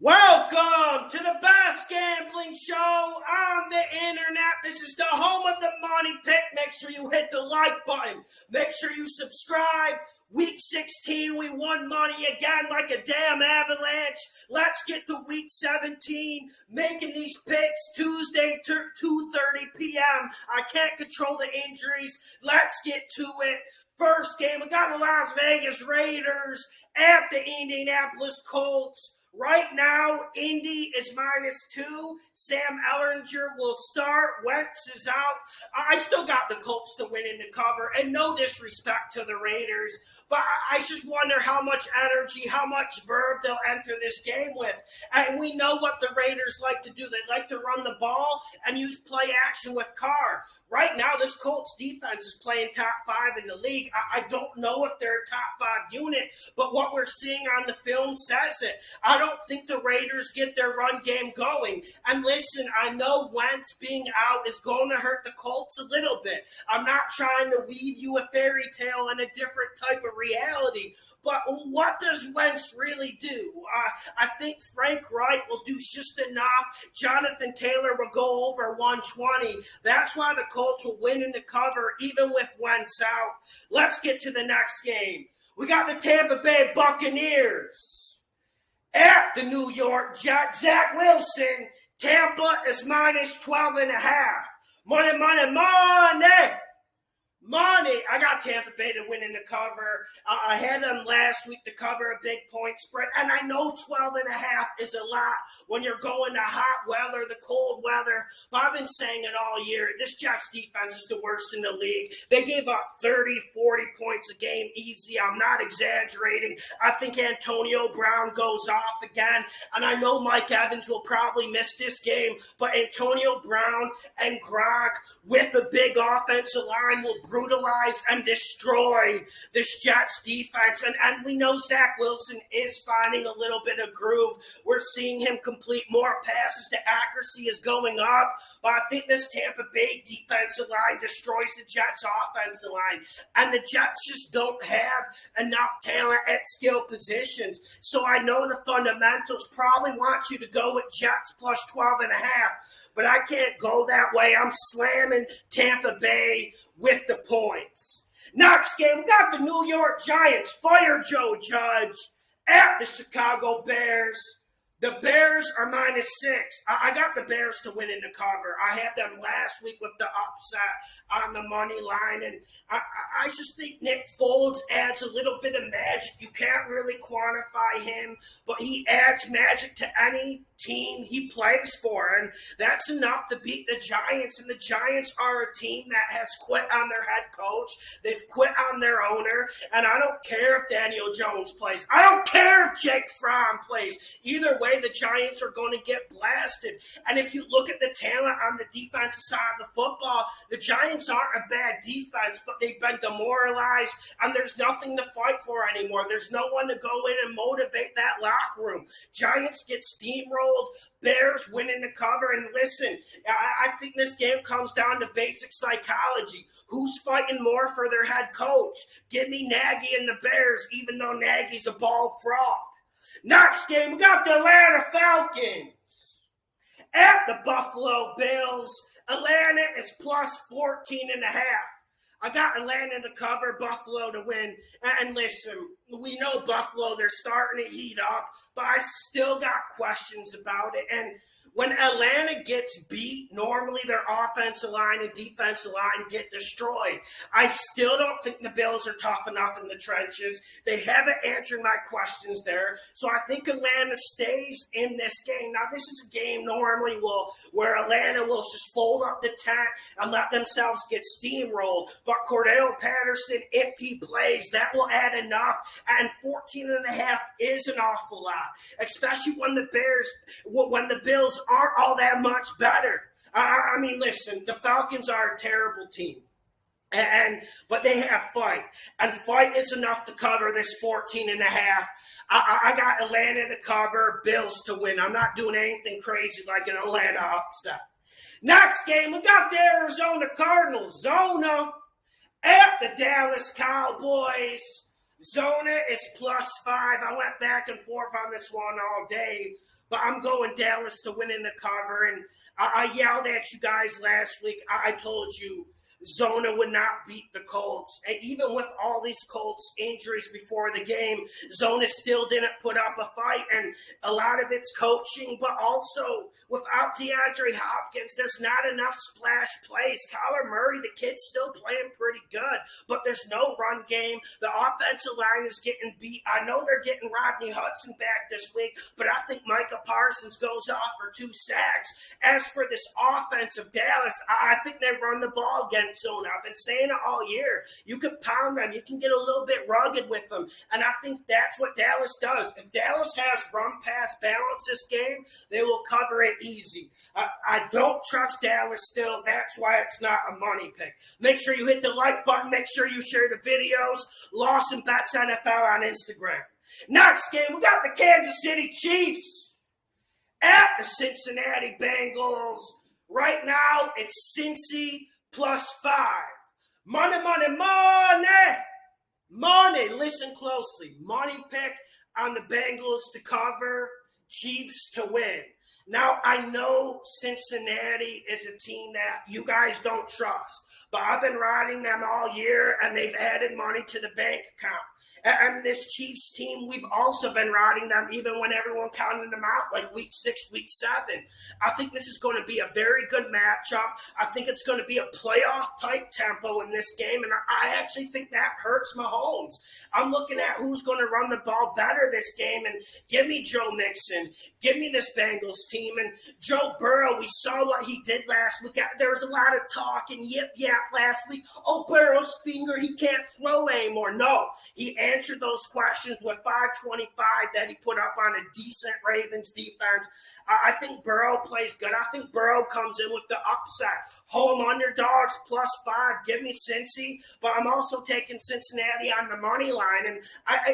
Welcome to the best gambling show on the internet. This is the home of the money pit. Make sure you hit the like button. Make sure you subscribe. Week 16, we won money again like a damn avalanche. Let's get to week 17. Making these picks Tuesday, 2:30 p.m. I can't control the injuries. Let's get to it. First game, we got the Las Vegas Raiders at the Indianapolis Colts. Right now, Indy is -2. Sam Ehlinger will start. Wentz is out. I still got the Colts to win in the cover, and no disrespect to the Raiders, but I just wonder how much energy, how much verve they'll enter this game with. And we know what the Raiders like to do. They like to run the ball and use play action with Carr. Right now, this Colts defense is playing top 5 in the league. I don't know if they're a top 5 unit, but what we're seeing on the film says it. I don't think the Raiders get their run game going. And listen, I know Wentz being out is going to hurt the Colts a little bit. I'm not trying to weave you a fairy tale and a different type of reality, but what does Wentz really do? I think Frank Reich will do just enough. Jonathan Taylor will go over 120. That's why the Colts will win in the cover, even with Wentz out. Let's get to the next game. We got the Tampa Bay Buccaneers at the New York Jets. Zach Wilson, Tampa is -12.5. Money, money, money. Money. I got Tampa Bay to win in the cover. I had them last week to cover a big point spread, and I know 12.5 is a lot when you're going to hot weather, the cold weather, but I've been saying it all year. This Jets defense is the worst in the league. They gave up 30, 40 points a game easy. I'm not exaggerating. I think Antonio Brown goes off again, and I know Mike Evans will probably miss this game, but Antonio Brown and Gronk with a big offensive line will brutalize and destroy this Jets defense. And we know Zach Wilson is finding a little bit of groove. We're seeing him complete more passes. The accuracy is going up. But I think this Tampa Bay defensive line destroys the Jets offensive line. And the Jets just don't have enough talent at skill positions. So I know the fundamentals probably want you to go with Jets +12.5. But I can't go that way. I'm slamming Tampa Bay with the points. Next game, we got the New York Giants. Fire Joe Judge at the Chicago Bears. The Bears are -6. I got the Bears to win in the cover. I had them last week with the upset on the money line. And I just think Nick Foles adds a little bit of magic. You can't really quantify him, but he adds magic to any team he plays for. And that's enough to beat the Giants. And the Giants are a team that has quit on their head coach. They've quit on their owner. And I don't care if Daniel Jones plays. I don't care if Jake Fromm plays. Either way, the Giants are going to get blasted. And if you look at the talent on the defensive side of the football, the Giants aren't a bad defense, but they've been demoralized, and there's nothing to fight for anymore. There's no one to go in and motivate that locker room. Giants get steamrolled. Bears win in the cover. And listen, I think this game comes down to basic psychology. Who's fighting more for their head coach? Give me Nagy and the Bears, even though Nagy's a bald frog. Next game, we got the Atlanta Falcons at the Buffalo Bills. Atlanta is +14.5. I got Atlanta to cover, Buffalo to win. And listen, we know Buffalo, they're starting to heat up, but I still got questions about it. And when Atlanta gets beat, normally their offensive line and defensive line get destroyed. I still don't think the Bills are tough enough in the trenches. They haven't answered my questions there. So I think Atlanta stays in this game. Now, this is a game normally where Atlanta will just fold up the tent and let themselves get steamrolled. But Cordell Patterson, if he plays, that will add enough. And 14.5 is an awful lot, especially when the Bills aren't all that much better. I mean, listen, the Falcons are a terrible team. But they have fight. And fight is enough to cover this 14.5. I got Atlanta to cover, Bills to win. I'm not doing anything crazy like an Atlanta upset. Next game, we got the Arizona Cardinals. Zona at the Dallas Cowboys. Zona is +5. I went back and forth on this one all day, but I'm going Dallas to win in the cover. And I yelled at you guys last week. I told you Zona would not beat the Colts. And even with all these Colts injuries before the game, Zona still didn't put up a fight. And a lot of it's coaching, but also without DeAndre Hopkins, there's not enough splash plays. Kyler Murray, the kid's still playing pretty good, but there's no run game. The offensive line is getting beat. I know they're getting Rodney Hudson back this week, but I think Micah Parsons goes off for 2 sacks. As for this offense of Dallas, I think they run the ball against Zona. I've been saying it all year. You can pound them. You can get a little bit rugged with them. And I think that's what Dallas does. If Dallas has run-pass balance this game, they will cover it easy. I don't trust Dallas still. That's why it's not a money pick. Make sure you hit the like button. Make sure you share the videos. Lawson Bets NFL on Instagram. Next game, we got the Kansas City Chiefs at the Cincinnati Bengals. Right now, it's Cincy +5. Money, money, money. Money. Listen closely. Money pick on the Bengals to cover, Chiefs to win. Now, I know Cincinnati is a team that you guys don't trust, but I've been riding them all year, and they've added money to the bank account. And this Chiefs team, we've also been riding them even when everyone counted them out, like week 6, week 7. I think this is going to be a very good matchup. I think it's going to be a playoff-type tempo in this game, and I actually think that hurts Mahomes. I'm looking at who's going to run the ball better this game, and give me Joe Mixon. Give me this Bengals team. And Joe Burrow, we saw what he did last week. There was a lot of talk and yip-yap last week. Oh, Burrow's finger, he can't throw anymore. No, he answered those questions with 525 that he put up on a decent Ravens defense. I think Burrow plays good. I think Burrow comes in with the upset. Home underdogs +5. Give me Cincy, but I'm also taking Cincinnati on the money line. And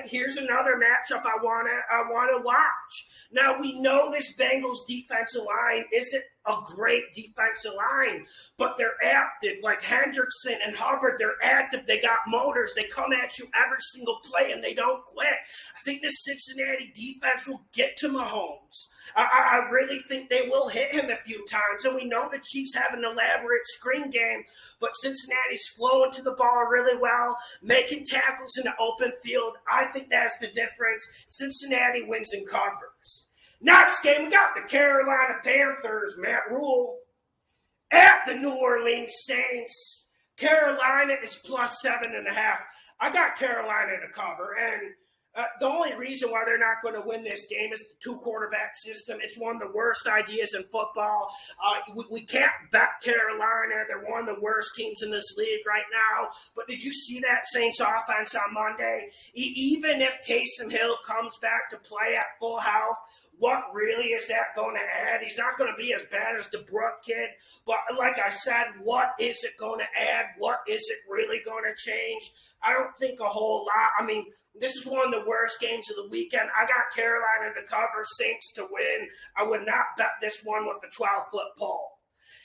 here's another matchup I wanna watch. Now we know this Bengals defensive line isn't a great defensive line, but they're active. Like Hendrickson and Hubbard, they're active. They got motors. They come at you every single play, and they don't quit. I think this Cincinnati defense will get to Mahomes. I really think they will hit him a few times, and we know the Chiefs have an elaborate screen game, but Cincinnati's flowing to the ball really well, making tackles in the open field. I think that's the difference. Cincinnati wins and covers. Next game, we got the Carolina Panthers, Matt Rule, at the New Orleans Saints. Carolina is +7.5. I got Carolina to cover, and the only reason why they're not going to win this game is the 2-quarterback system. It's one of the worst ideas in football. We can't bet Carolina. They're one of the worst teams in this league right now. But did you see that Saints offense on Monday? Even if Taysom Hill comes back to play at full health, what really is that going to add? He's not going to be as bad as the Brook kid. But like I said, what is it going to add? What is it really going to change? I don't think a whole lot. I mean, this is one of the worst games of the weekend. I got Carolina to cover, Saints to win. I would not bet this one with a 12-foot pole.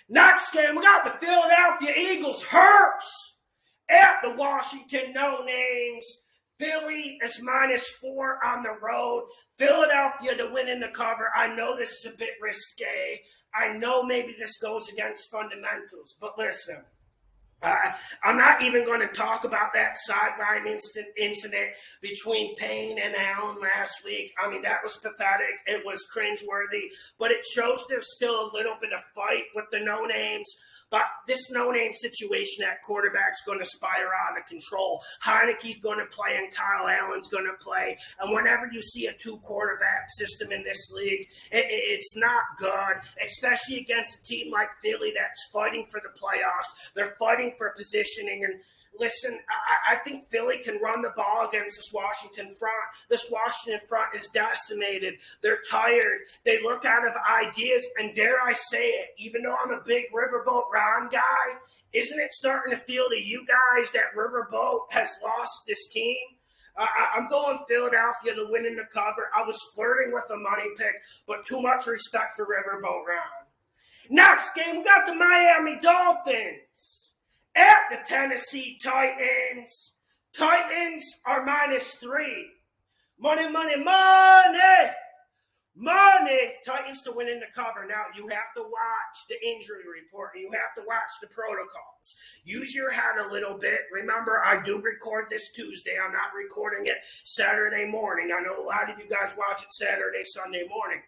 Next game, we got the Philadelphia Eagles, Hurts, at the Washington No-Names. Philly is -4 on the road. Philadelphia to win in the cover. I know this is a bit risque. I know maybe this goes against fundamentals, but listen. I'm not even going to talk about that sideline incident between Payne and Allen last week. I mean, that was pathetic. It was cringeworthy, but it shows there's still a little bit of fight with the no-names. But this no-name situation at quarterback's going to spiral out of control. Heineke's going to play and Kyle Allen's going to play. And whenever you see a 2-quarterback system in this league, it's not good, especially against a team like Philly that's fighting for the playoffs. They're fighting for positioning. And listen, I think Philly can run the ball against this Washington front. This Washington front is decimated. They're tired. They look out of ideas, and dare I say it, even though I'm a big Riverboat Ron guy, isn't it starting to feel to you guys that Riverboat has lost this team? I'm going Philadelphia to win in the cover. I was flirting with a money pick, but too much respect for Riverboat Ron. Next game, we got the Miami Dolphins at the Tennessee Titans. Titans are -3. Money, money, money. Money. Titans to win in the cover. Now, you have to watch the injury report. You have to watch the protocols. Use your head a little bit. Remember, I do record this Tuesday. I'm not recording it Saturday morning. I know a lot of you guys watch it Saturday, Sunday morning.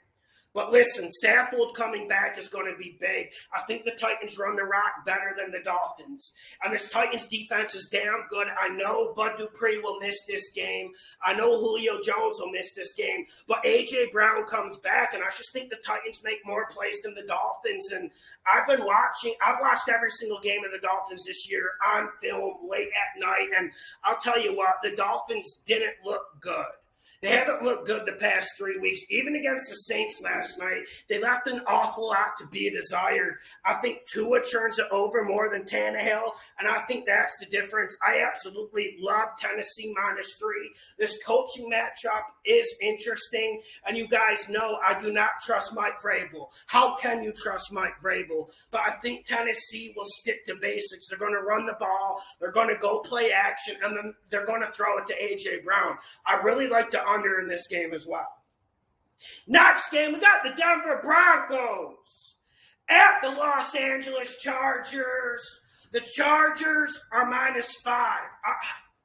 But listen, Saffold coming back is going to be big. I think the Titans run the rock better than the Dolphins. And this Titans defense is damn good. I know Bud Dupree will miss this game. I know Julio Jones will miss this game. But A.J. Brown comes back, and I just think the Titans make more plays than the Dolphins. And I've watched every single game of the Dolphins this year on film late at night. And I'll tell you what, the Dolphins didn't look good. They haven't looked good the past 3 weeks. Even against the Saints last night, they left an awful lot to be desired. I think Tua turns it over more than Tannehill, and I think that's the difference. I absolutely love Tennessee -3. This coaching matchup is interesting, and you guys know I do not trust Mike Vrabel. How can you trust Mike Vrabel? But I think Tennessee will stick to basics. They're going to run the ball. They're going to go play action, and then they're going to throw it to A.J. Brown. I really like the under in this game as well. Next game, we got the Denver Broncos at the Los Angeles Chargers. The Chargers are -5.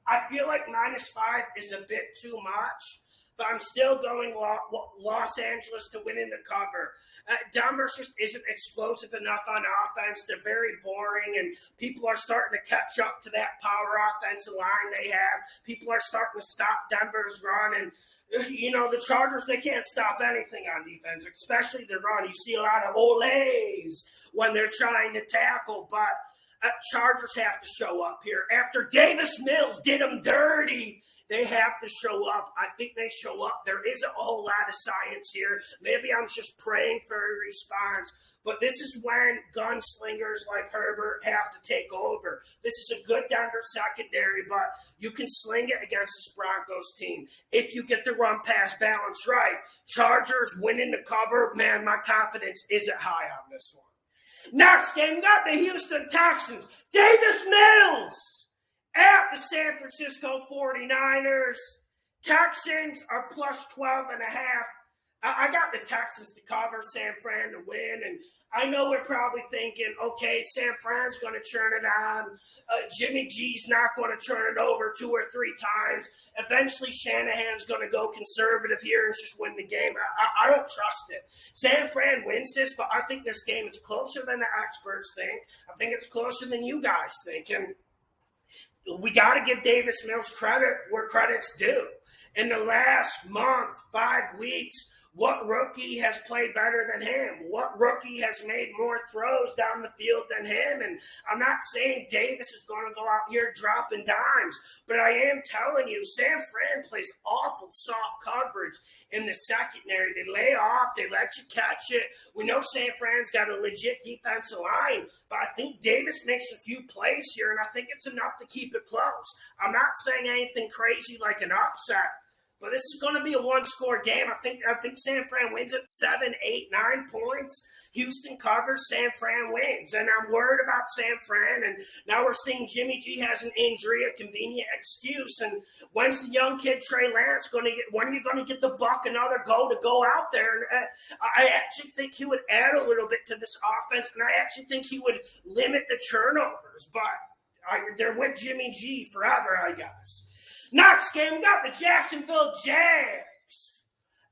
I feel like -5 is a bit too much, but I'm still going Los Angeles to win in the cover. Denver just isn't explosive enough on offense. They're very boring, and people are starting to catch up to that power offensive line they have. People are starting to stop Denver's run, and you know, the Chargers, they can't stop anything on defense, especially the run. You see a lot of olays when they're trying to tackle, but Chargers have to show up here. After Davis Mills did them dirty, they have to show up. I think they show up. There isn't a whole lot of science here. Maybe I'm just praying for a response. But this is when gunslingers like Herbert have to take over. This is a good Denver secondary, but you can sling it against this Broncos team if you get the run-pass balance right. Chargers winning the cover. Man, my confidence isn't high on this one. Next game, we got the Houston Texans. Davis Mills at the San Francisco 49ers. Texans are +12.5. I got the Texans to cover, San Fran to win, and I know we're probably thinking, okay, San Fran's going to turn it on. Jimmy G's not going to turn it over 2 or 3 times. Eventually, Shanahan's going to go conservative here and just win the game. I don't trust it. San Fran wins this, but I think this game is closer than the experts think. I think it's closer than you guys think, and we got to give Davis Mills credit where credit's due. In the last month, 5 weeks, what rookie has played better than him? What rookie has made more throws down the field than him? And I'm not saying Davis is going to go out here dropping dimes, but I am telling you, San Fran plays awful soft coverage in the secondary. They lay off. They let you catch it. We know San Fran's got a legit defensive line, but I think Davis makes a few plays here, and I think it's enough to keep it close. I'm not saying anything crazy like an upset, but this is going to be a one-score game. I think San Fran wins at 7, 8, 9 points. Houston covers, San Fran wins. And I'm worried about San Fran. And now we're seeing Jimmy G has an injury, a convenient excuse. And when's the young kid Trey Lance going to get? When are you going to get the Buck another to go out there? And I actually think he would add a little bit to this offense, and I actually think he would limit the turnovers. But they're with Jimmy G forever, I guess. Next game, we got the Jacksonville Jags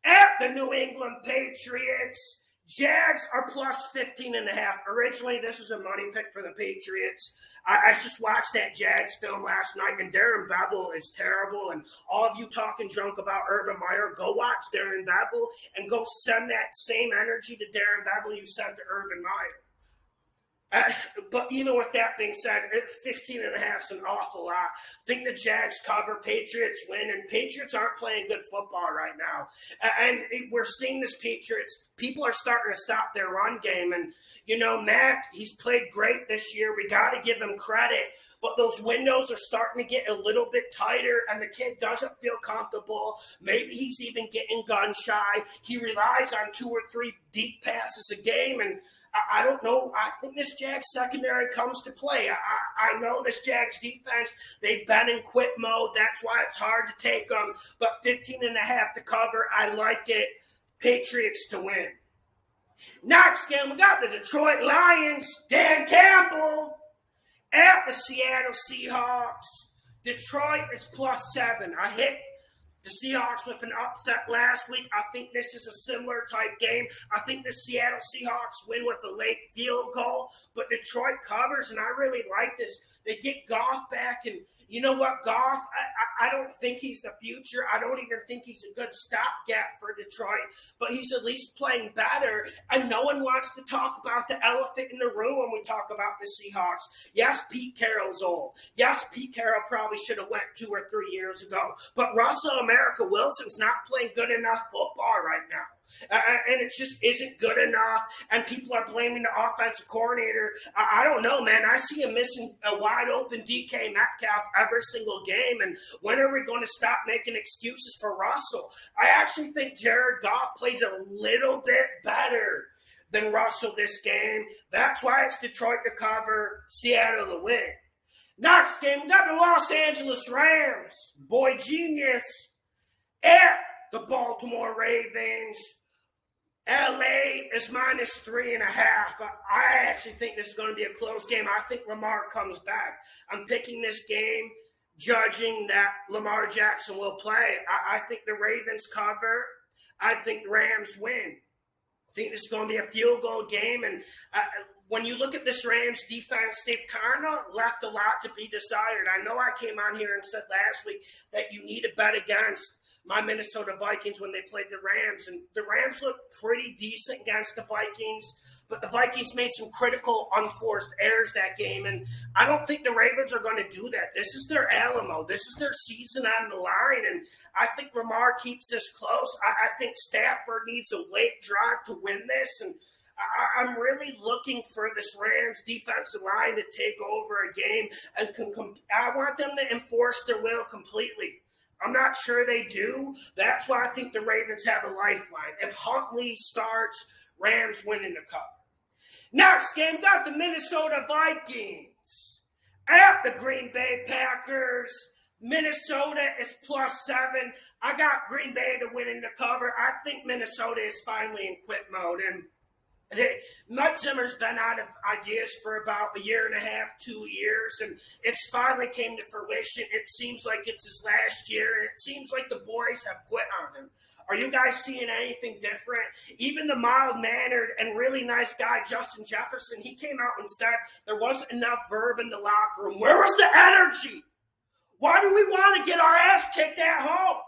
at the New England Patriots. Jags are +15.5. Originally, this was a money pick for the Patriots. I just watched that Jags film last night, and Darren Bevel is terrible. And all of you talking junk about Urban Meyer, go watch Darren Bevel and go send that same energy to Darren Bevel you sent to Urban Meyer. But even with that being said, 15.5 is an awful lot. I think the Jags cover, Patriots win, and Patriots aren't playing good football right now. And we're seeing this Patriots people are starting to stop their run game. And, Mac, he's played great this year. We got to give him credit. But those windows are starting to get a little bit tighter, and the kid doesn't feel comfortable. Maybe he's even getting gun shy. He relies on 2 or 3 deep passes a game, and I don't know. I think this Jags secondary comes to play. I know this Jags defense, they've been in quit mode. That's why it's hard to take them. But 15.5 to cover, I like it. Patriots to win. Next game, we got the Detroit Lions. Dan Campbell at the Seattle Seahawks. Detroit is +7. I hit the Seahawks with an upset last week. I think this is a similar type game. I think the Seattle Seahawks win with a late field goal, but Detroit covers, and I really like this. They get Goff back, and you know what, Goff, I don't think he's the future. I don't even think he's a good stopgap for Detroit, but he's at least playing better, and no one wants to talk about the elephant in the room when we talk about the Seahawks. Yes, Pete Carroll's old. Yes, Pete Carroll probably should have went 2 or 3 years ago, but Russell America Wilson's not playing good enough football right now. And it just isn't good enough, and people are blaming the offensive coordinator. I don't know, man. I see him missing a wide-open DK Metcalf every single game, and when are we going to stop making excuses for Russell? I actually think Jared Goff plays a little bit better than Russell this game. That's why it's Detroit to cover, Seattle to win. Next game, we got the Los Angeles Rams. Boy genius at the Baltimore Ravens. LA is -3.5. I actually think this is going to be a close game. I think Lamar comes back. I'm picking this game, judging that Lamar Jackson will play. I think the Ravens cover. I think the Rams win. I think this is going to be a field goal game. And when you look at this Rams defense, they've kind of left a lot to be desired. I know I came on here and said last week that you need to bet against my Minnesota Vikings when they played the Rams. And the Rams looked pretty decent against the Vikings, but the Vikings made some critical unforced errors that game. And I don't think the Ravens are going to do that. This is their Alamo. This is their season on the line. And I think Lamar keeps this close. I think Stafford needs a late drive to win this. And I'm really looking for this Rams defensive line to take over a game. And I want them to enforce their will completely. I'm not sure they do. That's why I think the Ravens have a lifeline. If Huntley starts, Rams winning the cover. Next game, got the Minnesota Vikings at the Green Bay Packers. Minnesota is +7. I got Green Bay to win in the cover. I think Minnesota is finally in quit mode. And Mike Zimmer's been out of ideas for about 1.5 years, 2 years, and it's finally came to fruition. It seems like it's his last year, and it seems like the boys have quit on him. Are you guys seeing anything different? Even the mild-mannered and really nice guy, Justin Jefferson, he came out and said there wasn't enough verb in the locker room. Where was the energy? Why do we want to get our ass kicked at home?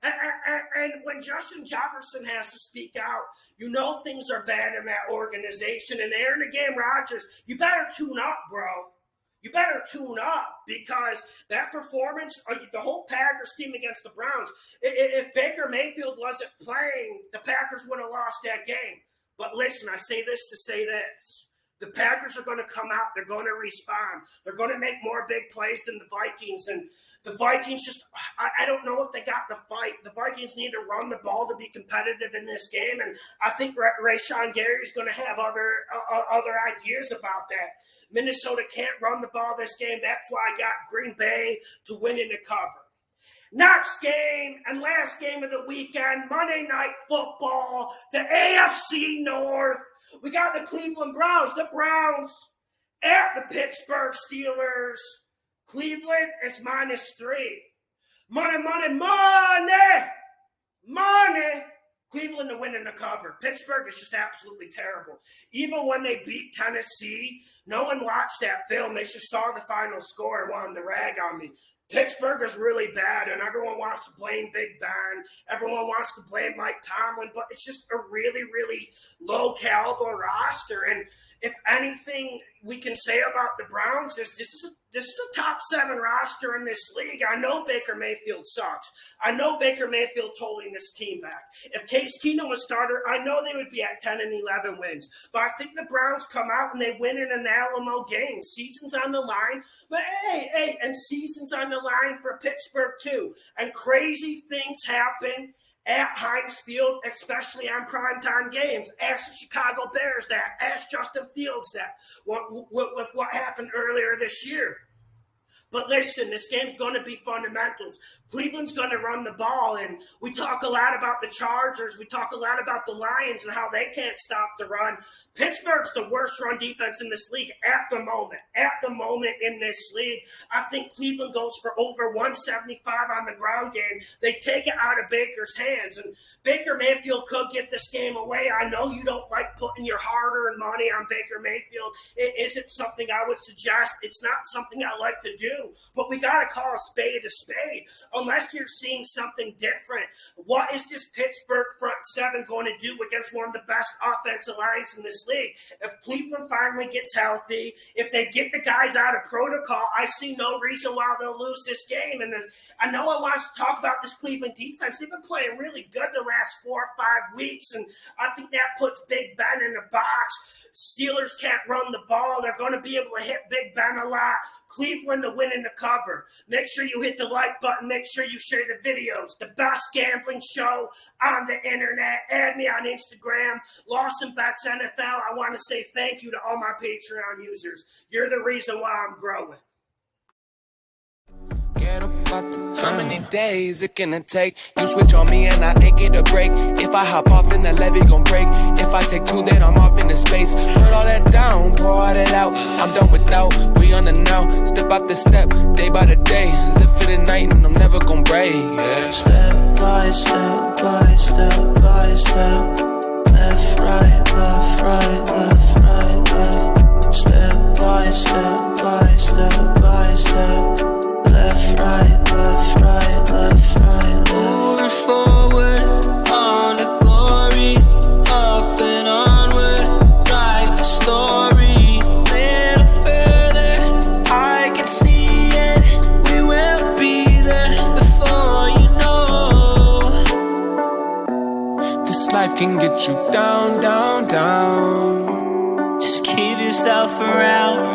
And when Justin Jefferson has to speak out, you know things are bad in that organization. And Aaron the Game Rodgers, you better tune up, bro. You better tune up, because that performance, the whole Packers team against the Browns, if Baker Mayfield wasn't playing, the Packers would have lost that game. But listen, I say this to say this. The Packers are going to come out. They're going to respond. They're going to make more big plays than the Vikings. And the Vikings just, I don't know if they got the fight. The Vikings need to run the ball to be competitive in this game. And I think Rashawn Gary is going to have other ideas about that. Minnesota can't run the ball this game. That's why I got Green Bay to win in the cover. Next game and last game of the weekend, Monday Night Football, the AFC North. We got the Cleveland Browns, at the Pittsburgh Steelers. Cleveland is -3. Money. Cleveland to win in the cover. Pittsburgh is just absolutely terrible. Even when they beat Tennessee, no one watched that film. They just saw the final score and wanted to rag on me. Pittsburgh is really bad, and everyone wants to blame Big Ben. Everyone wants to blame Mike Tomlin, but it's just a really, really low-caliber roster. And if anything we can say about the Browns is this is a top 7 roster in this league. I know Baker Mayfield sucks. I know Baker Mayfield holding this team back. If Case Keenum was starter, I know they would be at 10 and 11 wins. But I think the Browns come out and they win in an Alamo game. Season's on the line. But hey, and season's on the line for Pittsburgh too. And crazy things happen at Heinz Field, especially on primetime games. Ask the Chicago Bears that. Ask Justin Fields that. With what happened earlier this year. But listen, this game's going to be fundamentals. Cleveland's going to run the ball, and we talk a lot about the Chargers. We talk a lot about the Lions and how they can't stop the run. Pittsburgh's the worst run defense in this league at the moment. At the moment in this league, I think Cleveland goes for over 175 on the ground game. They take it out of Baker's hands, and Baker Mayfield could get this game away. I know you don't like putting your hard-earned money on Baker Mayfield. It isn't something I would suggest. It's not something I like to do. But we got to call a spade, unless you're seeing something different. What is this Pittsburgh front 7 going to do against one of the best offensive lines in this league? If Cleveland finally gets healthy, if they get the guys out of protocol, I see no reason why they'll lose this game. And I know I want to talk about this Cleveland defense. They've been playing really good the last 4 or 5 weeks, and I think that puts Big Ben in the box. Steelers can't run the ball. They're going to be able to hit Big Ben a lot. Cleveland to win in the cover. Make sure you hit the like button. Make sure you share the videos. The best gambling show on the internet. Add me on Instagram. Lawson Bets NFL. I want to say thank you to all my Patreon users. You're the reason why I'm growing. How many days it gonna take? You switch on me and I ain't get a break. If I hop off, then the levee gon' break. If I take 2, then I'm off into space. Put all that down, pour all that out. I'm done without, we on the now. Step after step, day by the day. Live for the night and I'm never gon' break. Yeah. Step by step, by step, by step. Left, right, left, right, left, right, left. Step by step, by step, by step. Left, right, left, right, left, right, left. Moving forward on the glory, up and onward, write the story. Little further, I can see it. We will be there before you know. This life can get you down, down, down. Just keep yourself around.